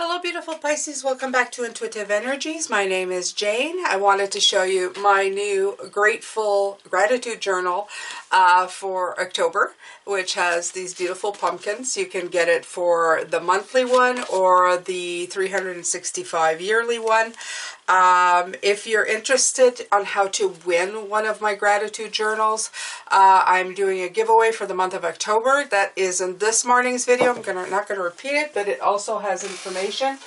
Hello beautiful Pisces, welcome back to Intuitive Energies. My name is Jane. I wanted to show you my new gratitude journal for October, which has these beautiful pumpkins. You can get it for the monthly one or the 365 yearly one. If you're interested on how to win one of my gratitude journals, I'm doing a giveaway for the month of October. That is in this morning's video. I'm not going to repeat it, but it also has information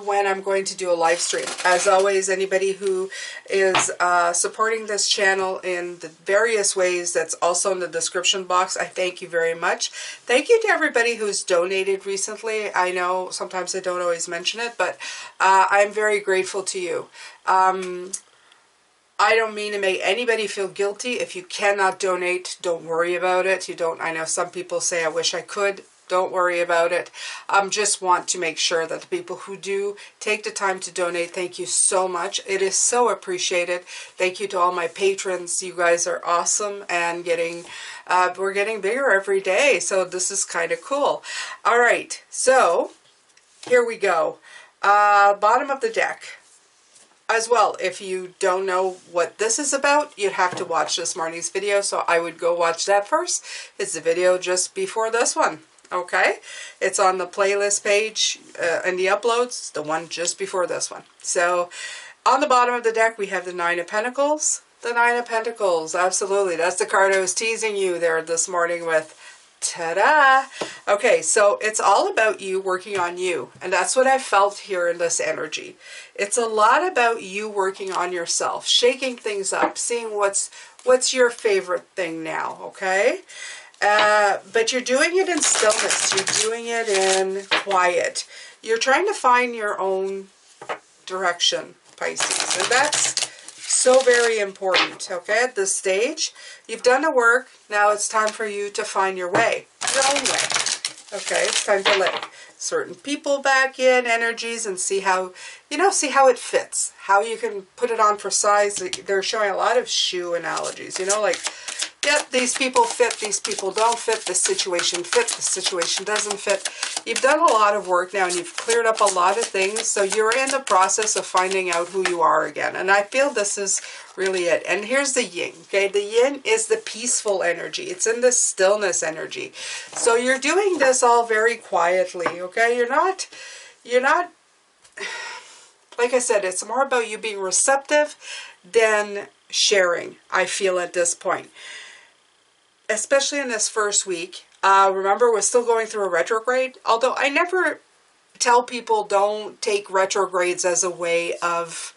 when I'm going to do a live stream. As always, anybody who is supporting this channel in the various ways, that's also in the description box. I thank you very much. Thank you to everybody who's donated recently. I know sometimes I don't always mention it, but I'm very grateful to you. I don't mean to make anybody feel guilty. If you cannot donate, don't worry about it. I know some people say, I wish I could. Don't worry about it. Just want to make sure that the people who do take the time to donate, thank you so much. It is so appreciated. Thank you to all my patrons. You guys are awesome and we're getting bigger every day. So this is kind of cool. All right. So here we go. Bottom of the deck. As well, if you don't know what this is about, you'd have to watch this morning's video. So I would go watch that first. It's the video just before this one. Okay, it's on the playlist page in the uploads, the one just before this one. So on the bottom of the deck, we have the Nine of Pentacles. The Nine of Pentacles, absolutely. That's the card I was teasing you there this morning with. Ta-da! Okay, so it's all about you working on you. And that's what I felt here in this energy. It's a lot about you working on yourself, shaking things up, seeing what's your favorite thing now, okay? But you're doing it in stillness. You're doing it in quiet. You're trying to find your own direction, Pisces. And that's so very important, okay? At this stage, you've done the work. Now it's time for you to find your way, your own way. Okay, it's time to let certain people back in, energies, and see how, see how it fits. How you can put it on for size. They're showing a lot of shoe analogies, like, yep, these people fit, these people don't fit, this situation fits, this situation doesn't fit. You've done a lot of work now and you've cleared up a lot of things, so you're in the process of finding out who you are again. And I feel this is really it. And here's the yin, okay? The yin is the peaceful energy. It's in the stillness energy. So you're doing this all very quietly, okay? You're not, like I said, it's more about you being receptive than sharing, I feel at this point. Especially in this first week. Remember, we're still going through a retrograde. Although I never tell people don't take retrogrades as a way of,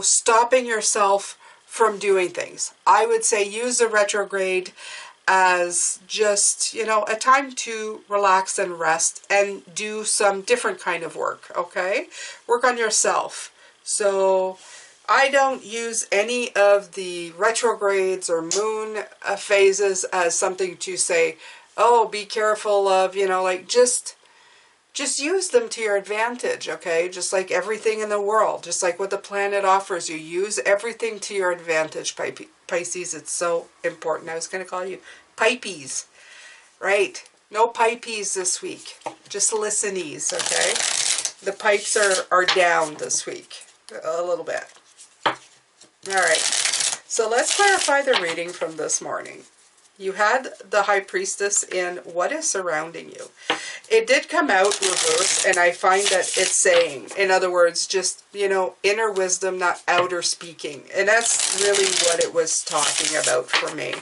stopping yourself from doing things. I would say use the retrograde as just, a time to relax and rest and do some different kind of work, okay? Work on yourself. So I don't use any of the retrogrades or moon phases as something to say, oh, be careful of, just use them to your advantage, okay? Just like everything in the world, just like what the planet offers you. Use everything to your advantage, Pisces. It's so important. I was going to call you Pipies, right? No Pipies this week. Just listenies, okay? The pipes are down this week a little bit. All right, so let's clarify the reading from this morning. You had the High Priestess in what is surrounding you. It did come out reverse, and I find that it's saying, in other words, just, inner wisdom, not outer speaking. And that's really what it was talking about for me.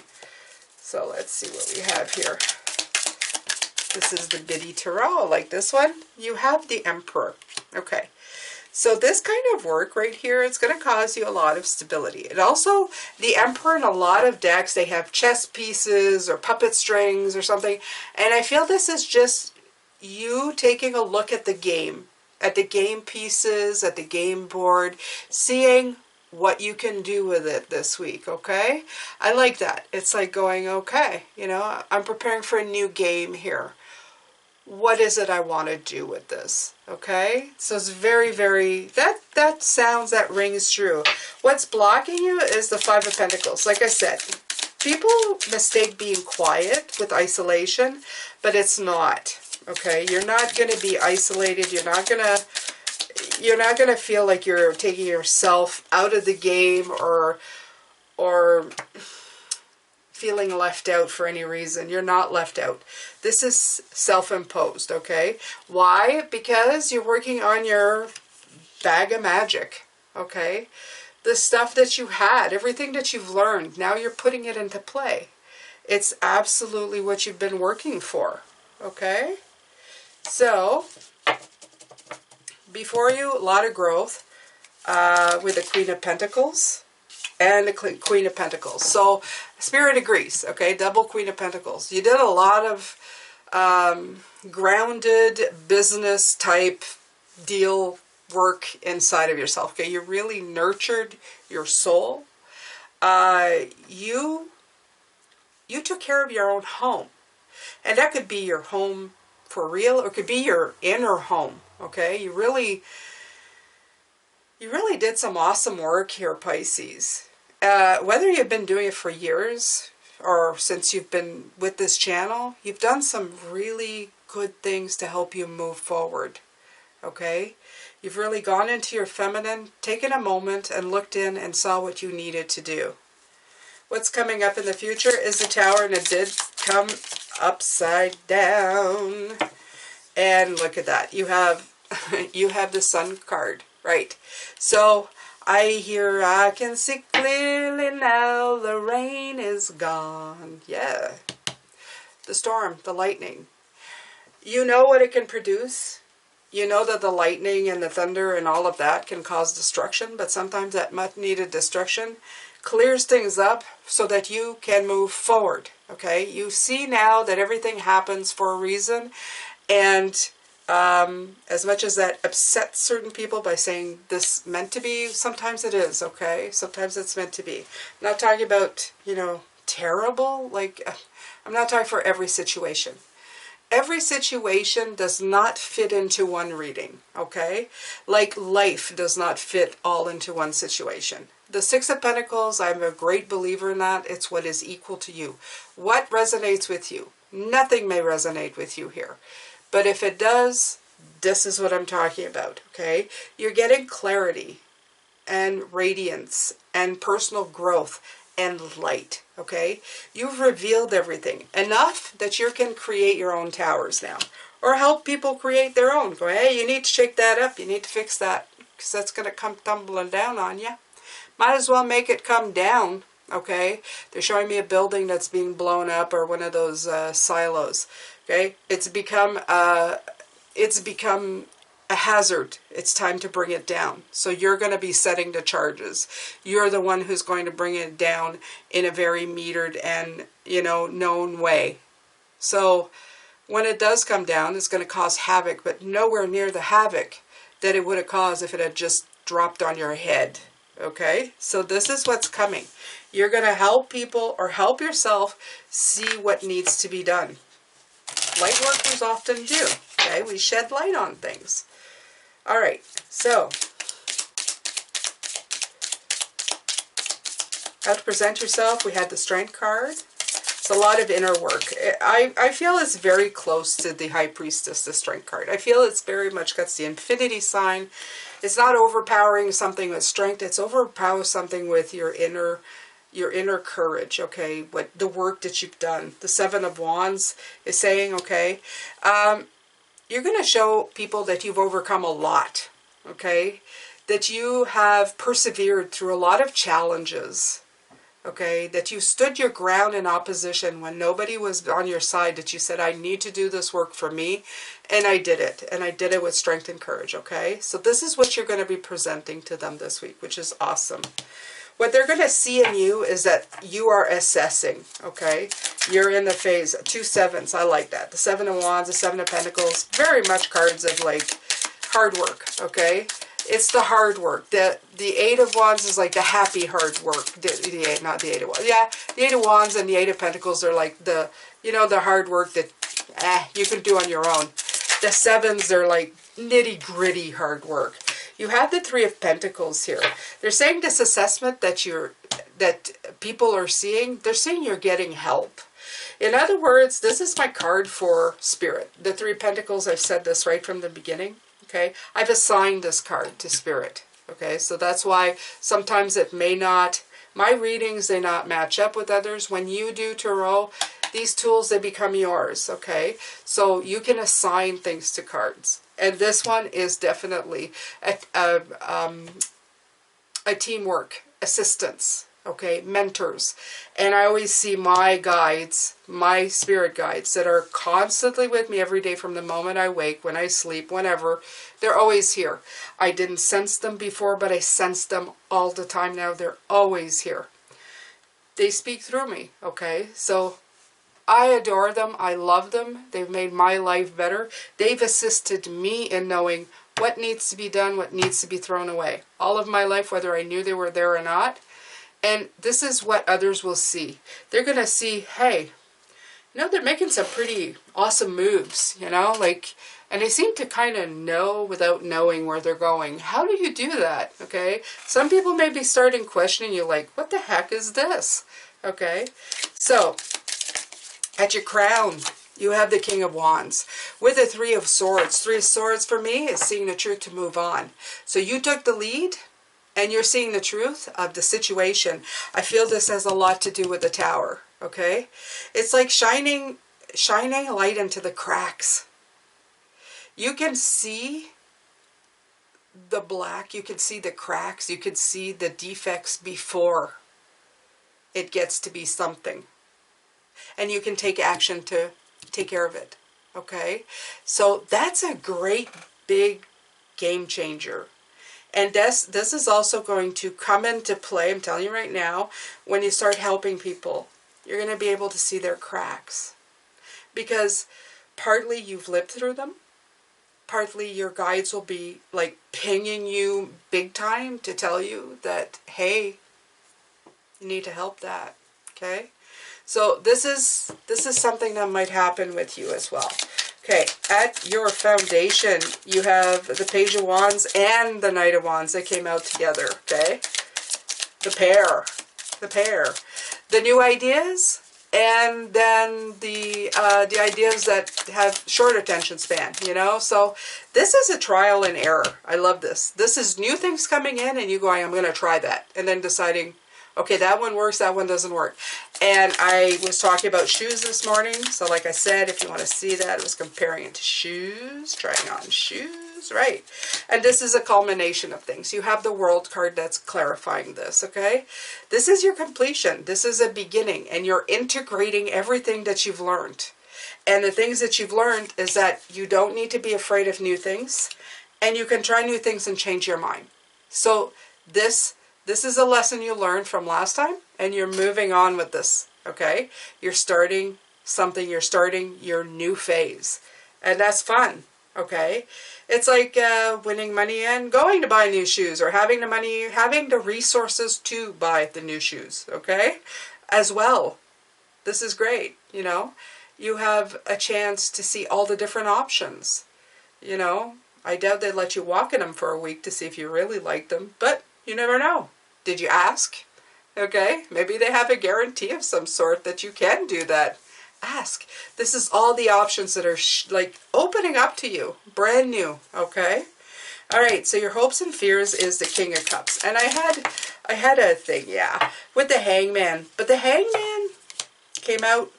So let's see what we have here. This is the Biddy Tarot, like this one. You have the Emperor. Okay. So this kind of work right here, it's going to cause you a lot of stability. And also, the Emperor in a lot of decks, they have chess pieces or puppet strings or something. And I feel this is just you taking a look at the game pieces, at the game board, seeing what you can do with it this week, okay? I like that. It's like going, okay, I'm preparing for a new game here. What is it I want to do with this? Okay, so it's very, very, that rings true. What's blocking you is the Five of Pentacles. Like I said, people mistake being quiet with isolation, but it's not. Okay, you're not going to be isolated. You're not going to feel like you're taking yourself out of the game or feeling left out for any reason. You're not left out. This is self-imposed, okay? Why? Because you're working on your bag of magic, okay? The stuff that you had, everything that you've learned, now you're putting it into play. It's absolutely what you've been working for, okay? So, before you, a lot of growth with the Queen of Pentacles and the Queen of Pentacles. So, Spirit agrees, okay? Double Queen of Pentacles. You did a lot of grounded business type deal work inside of yourself, okay? You really nurtured your soul. You took care of your own home. And that could be your home for real, or it could be your inner home, okay? You really did some awesome work here, Pisces. Whether you've been doing it for years or since you've been with this channel, you've done some really good things to help you move forward, okay? You've really gone into your feminine, taken a moment and looked in and saw what you needed to do. What's coming up in the future is the Tower, and it did come upside down. And look at that. You have the Sun card, right? So I can see clearly now, the rain is gone. Yeah. The storm, the lightning. You know what it can produce. You know that the lightning and the thunder and all of that can cause destruction, but sometimes that much needed destruction clears things up so that you can move forward, okay? You see now that everything happens for a reason, and as much as that upsets certain people by saying this meant to be, sometimes it is, okay? Sometimes it's meant to be. I'm not talking about, you know, terrible, like, I'm not talking for every situation. Every situation does not fit into one reading, okay? Like life does not fit all into one situation. The Six of Pentacles, I'm a great believer in that. It's what is equal to you. What resonates with you? Nothing may resonate with you here. But if it does, this is what I'm talking about, okay? You're getting clarity and radiance and personal growth and light, okay? You've revealed everything enough that you can create your own towers now, or help people create their own. Go, hey, you need to shake that up, you need to fix that, because that's going to come tumbling down on you. Might as well make it come down, okay? They're showing me a building that's being blown up, or one of those silos, okay? It's become a hazard. It's time to bring it down. So you're going to be setting the charges. You're the one who's going to bring it down in a very metered and, you know, known way. So when it does come down, it's going to cause havoc, but nowhere near the havoc that it would have caused if it had just dropped on your head. Okay? So this is what's coming. You're going to help people or help yourself see what needs to be done. Light workers often do. Okay? We shed light on things. All right, so how to present yourself. We had the Strength card. It's a lot of inner work. I feel it's very close to the High Priestess, the Strength card. I feel it's very much got the infinity sign. It's not overpowering something with strength. It's overpowering something with your inner courage, okay? What the work that you've done. The Seven of Wands is saying, okay, you're going to show people that you've overcome a lot, okay? That you have persevered through a lot of challenges, okay? That you stood your ground in opposition when nobody was on your side, that you said, I need to do this work for me, and I did it. And I did it with strength and courage, okay? So this is what you're going to be presenting to them this week, which is awesome. What they're going to see in you is that you are assessing, okay? You're in the phase, 2 sevens, I like that. The Seven of Wands, the Seven of Pentacles, very much cards of like hard work, okay? It's the hard work. The Eight of Wands is like the happy hard work. Not the Eight of Wands. Yeah, the Eight of Wands and the Eight of Pentacles are like the, you know, the hard work that you can do on your own. The sevens, they're like nitty gritty hard work. You have the Three of Pentacles here. They're saying this assessment that people are seeing, they're saying you're getting help. In other words, this is my card for Spirit. The Three of Pentacles, I've said this right from the beginning. Okay, I've assigned this card to Spirit. Okay, so that's why sometimes it may not, my readings, they not match up with others. When you do tarot, these tools, they become yours. Okay, so you can assign things to cards. And this one is definitely a teamwork, assistance. Okay, mentors. And I always see my guides, my spirit guides that are constantly with me every day from the moment I wake, when I sleep, whenever. They're always here. I didn't sense them before, but I sense them all the time now. They're always here. They speak through me, okay? So I adore them. I love them. They've made my life better. They've assisted me in knowing what needs to be done, what needs to be thrown away. All of my life, whether I knew they were there or not. And this is what others will see. They're going to see, hey, you know, they're making some pretty awesome moves, you know, like, and they seem to kind of know without knowing where they're going. How do you do that? Okay. Some people may be starting questioning you like, what the heck is this? Okay. So at your crown, you have the King of Wands with the Three of Swords. Three of Swords for me is seeing the truth to move on. So you took the lead. And you're seeing the truth of the situation. I feel this has a lot to do with the Tower, okay? It's like shining light into the cracks. You can see the black, you can see the cracks, you can see the defects before it gets to be something. And you can take action to take care of it, okay? So that's a great big game changer. And this is also going to come into play, I'm telling you right now, when you start helping people. You're going to be able to see their cracks. Because partly you've lived through them. Partly your guides will be like pinging you big time to tell you that, hey, you need to help that. Okay? So this is something that might happen with you as well. Okay, at your foundation, you have the Page of Wands and the Knight of Wands that came out together, okay? The pair. The new ideas, and then the ideas that have short attention span, you know? So this is a trial and error. I love this. This is new things coming in, and you going, I'm going to try that. And then deciding, okay, that one works, that one doesn't work. And I was talking about shoes this morning. So like I said, if you want to see that, I was comparing it to shoes, trying on shoes, right? And this is a culmination of things. You have the World card that's clarifying this, okay? This is your completion. This is a beginning, and you're integrating everything that you've learned. And the things that you've learned is that you don't need to be afraid of new things, and you can try new things and change your mind. So this is a lesson you learned from last time, and you're moving on with this, okay? You're starting something, you're starting your new phase, and that's fun, okay? It's like winning money and going to buy new shoes, or having the money, having the resources to buy the new shoes, okay? As well. This is great, you know? You have a chance to see all the different options, you know? I doubt they'd let you walk in them for a week to see if you really like them, but you never know. Did you ask? Okay, maybe they have a guarantee of some sort that you can do that. Ask. This is all the options that are like opening up to you. Brand new, okay? All right, so your hopes and fears is the King of Cups. And I had a thing, yeah, with the Hangman. But the Hangman came out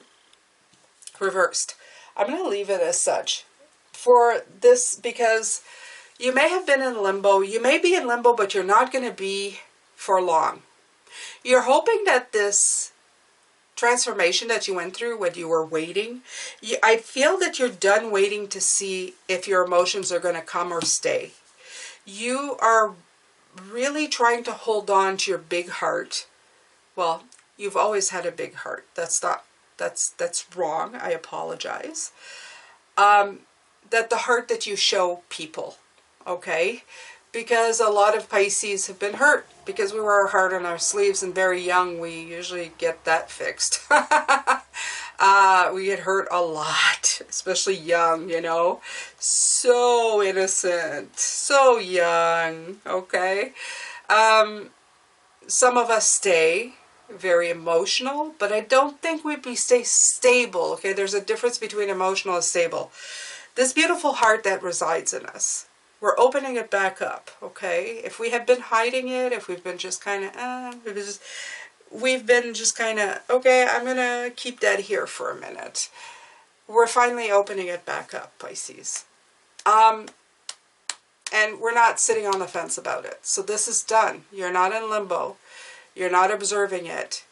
reversed. I'm going to leave it as such for this because you may have been in limbo. You may be in limbo, but you're not going to be for long. You're hoping that this transformation that you went through when you were waiting, I feel that you're done waiting to see if your emotions are going to come or stay. You are really trying to hold on to your big heart. Well, you've always had a big heart. That's wrong. I apologize. That the heart that you show people, okay? Because a lot of Pisces have been hurt because we wear our heart on our sleeves, and very young we usually get that fixed. We get hurt a lot, especially young, you know. So innocent, so young, okay? Some of us stay, very emotional, but I don't think we'd stay stable. Okay, there's a difference between emotional and stable. This beautiful heart that resides in us, we're opening it back up. Okay, if we have been hiding it, if we've been just kind of we've been just kind of, okay, I'm gonna keep that here for a minute, we're finally opening it back up, Pisces. And we're not sitting on the fence about it. So this is done. You're not in limbo. You're not observing it.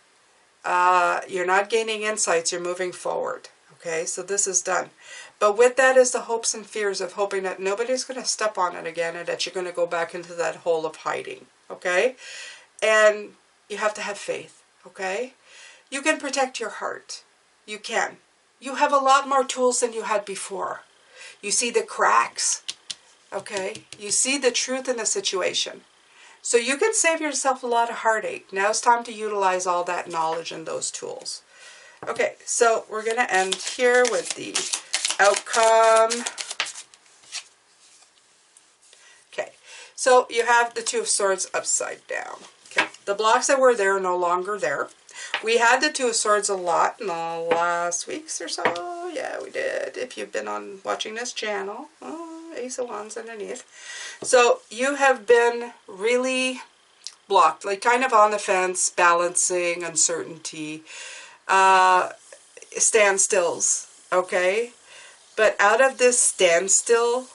You're not gaining insights. You're moving forward. Okay, so this is done. But with that is the hopes and fears of hoping that nobody's going to step on it again and that you're going to go back into that hole of hiding. Okay? And you have to have faith. Okay? You can protect your heart. You can. You have a lot more tools than you had before. You see the cracks. Okay? You see the truth in the situation. So you can save yourself a lot of heartache. Now it's time to utilize all that knowledge and those tools. Okay, so we're going to end here with the outcome. Okay, so you have the Two of Swords upside down. Okay, the blocks that were there are no longer there. We had the Two of Swords a lot in the last weeks or so. Yeah, we did. If you've been on watching this channel. Ace of Wands underneath. So you have been really blocked, like kind of on the fence, balancing, uncertainty, standstills, okay? But out of this standstill,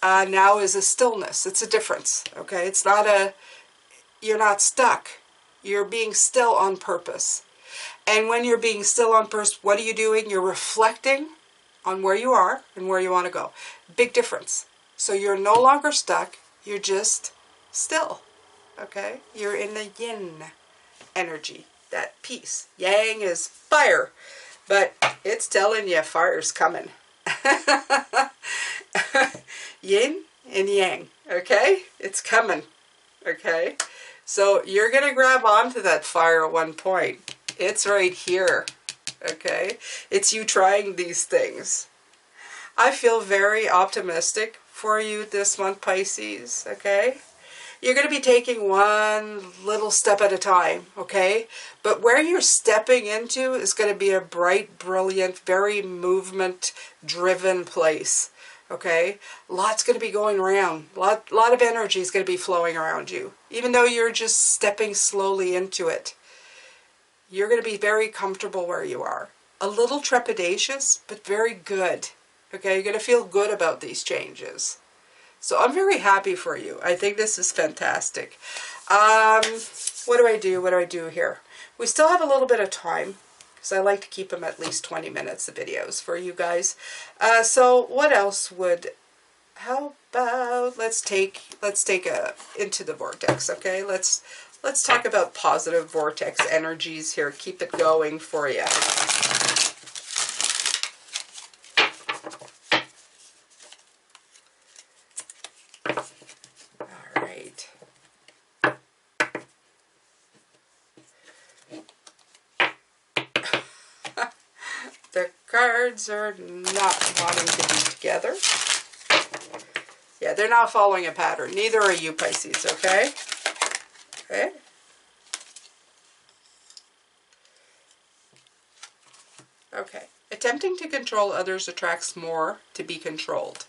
now is a stillness. It's a difference, okay? It's not a, you're not stuck. You're being still on purpose. And when you're being still on purpose, what are you doing? You're reflecting on where you are and where you want to go. Big difference. So you're no longer stuck. You're just still. Okay? You're in the yin energy. That peace. Yang is fire. But it's telling you fire's coming. Yin and yang. Okay? It's coming. Okay? So you're going to grab onto that fire at one point. It's right here. Okay? It's you trying these things. I feel very optimistic for you this month, Pisces. Okay? You're going to be taking one little step at a time. Okay? But where you're stepping into is going to be a bright, brilliant, very movement-driven place. Okay? Lots going to be going around. Lot of energy is going to be flowing around you. Even though you're just stepping slowly into it. You're going to be very comfortable where you are. A little trepidatious, but very good. Okay, you're going to feel good about these changes. So I'm very happy for you. I think this is fantastic. What do I do? What do I do here? We still have a little bit of time, because I like to keep them at least 20 minutes, the videos, for you guys. So what else would... How about... Let's take a into the vortex, okay? Let's talk about positive vortex energies here. Keep it going for you. All right. The cards are not wanting to be together. Yeah, they're not following a pattern. Neither are you, Pisces, okay? Okay. Okay. Attempting to control others attracts more to be controlled.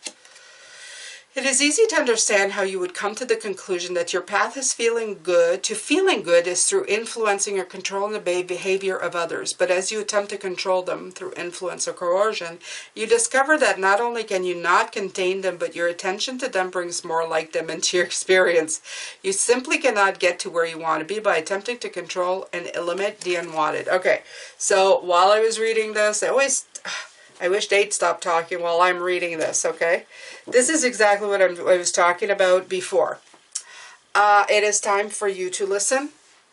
It is easy to understand how you would come to the conclusion that your path is feeling good is through influencing or controlling the behavior of others. But as you attempt to control them through influence or coercion, you discover that not only can you not contain them, but your attention to them brings more like them into your experience. You simply cannot get to where you want to be by attempting to control and eliminate the unwanted. Okay, so while I was reading this, I wish they'd stop talking while I'm reading this, okay? This is exactly what I was talking about before. It is time for you to listen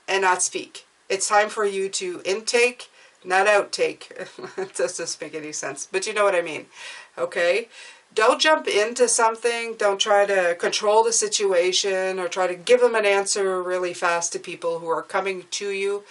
and not speak. It's time for you to intake, not outtake. It doesn't make any sense, but you know what I mean, okay? Don't jump into something. Don't try to control the situation or try to give them an answer really fast to people who are coming to you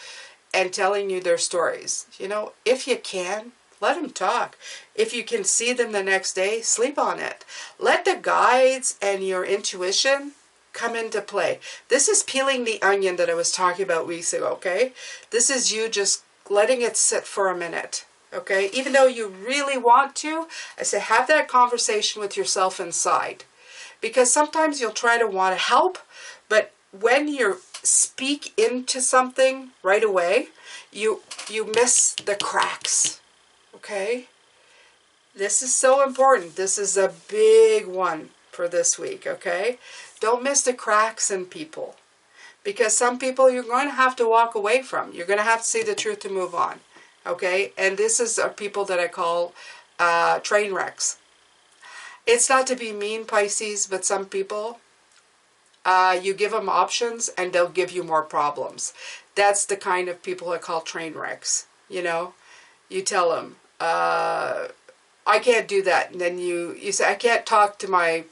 and telling you their stories. You know, if you can, let them talk. If you can see them the next day, sleep on it. Let the guides and your intuition come into play. This is peeling the onion that I was talking about weeks ago, okay? This is you just letting it sit for a minute, okay? Even though you really want to, I say have that conversation with yourself inside. Because sometimes you'll try to want to help, but when you speak into something right away, you miss the cracks, okay? This is so important. This is a big one for this week, okay? Don't miss the cracks in people. Because some people you're going to have to walk away from. You're going to have to see the truth to move on, okay? And this is people that I call train wrecks. It's not to be mean, Pisces, but some people, you give them options and they'll give you more problems. That's the kind of people I call train wrecks, you know? You tell them, I can't do that. And then you say, I can't talk to my,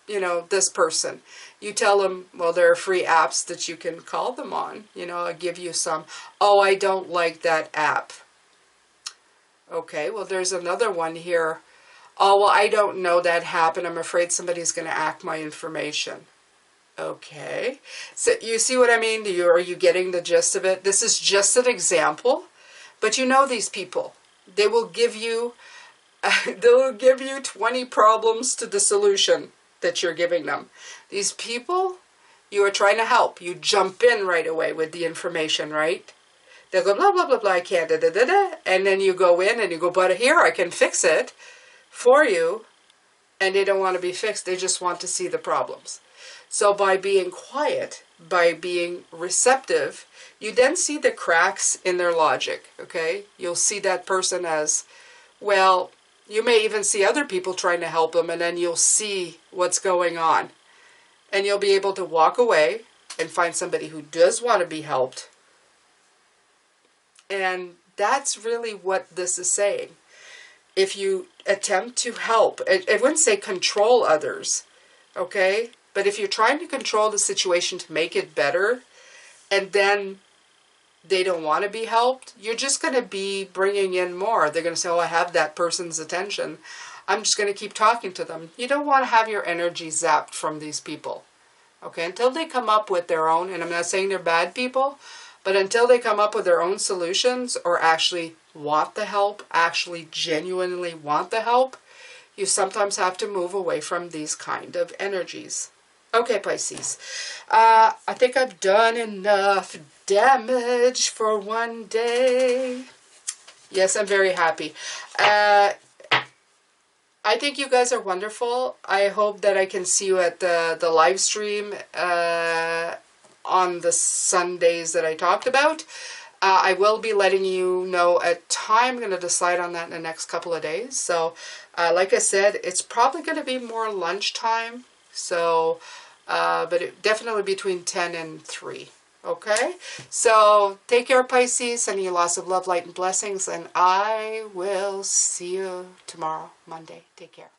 you know, this person. You tell them, well, there are free apps that you can call them on. You know, I'll give you some. Oh, I don't like that app. Okay, well, there's another one here. Oh, well, I don't know that happened. I'm afraid somebody's going to hack my information. Okay. So you see what I mean? Are you getting the gist of it? This is just an example. But you know these people. They will give you, they'll give you 20 problems to the solution that you're giving them. These people, you are trying to help. You jump in right away with the information, right? They'll go, blah, blah, blah, blah, I can't, da, da, da, da. And then you go in and you go, but here, I can fix it for you. And they don't want to be fixed. They just want to see the problems. So by being quiet, by being receptive, you then see the cracks in their logic, okay? You'll see that person as, well, you may even see other people trying to help them, and then you'll see what's going on. And you'll be able to walk away and find somebody who does want to be helped. And that's really what this is saying. If you attempt to help, I wouldn't say control others, okay? But if you're trying to control the situation to make it better, and then they don't want to be helped, you're just going to be bringing in more. They're going to say, oh, I have that person's attention. I'm just going to keep talking to them. You don't want to have your energy zapped from these people, okay? Until they come up with their own, and I'm not saying they're bad people, but until they come up with their own solutions or actually want the help, actually genuinely want the help, you sometimes have to move away from these kind of energies. Okay, Pisces. I think I've done enough damage for one day. Yes, I'm very happy. I think you guys are wonderful. I hope that I can see you at the live stream on the Sundays that I talked about. I will be letting you know a time. I'm going to decide on that in the next couple of days. So, like I said, it's probably going to be more lunchtime. So, but definitely between 10 and 3. Okay? So, take care, Pisces. Sending you lots of love, light, and blessings. And I will see you tomorrow, Monday. Take care.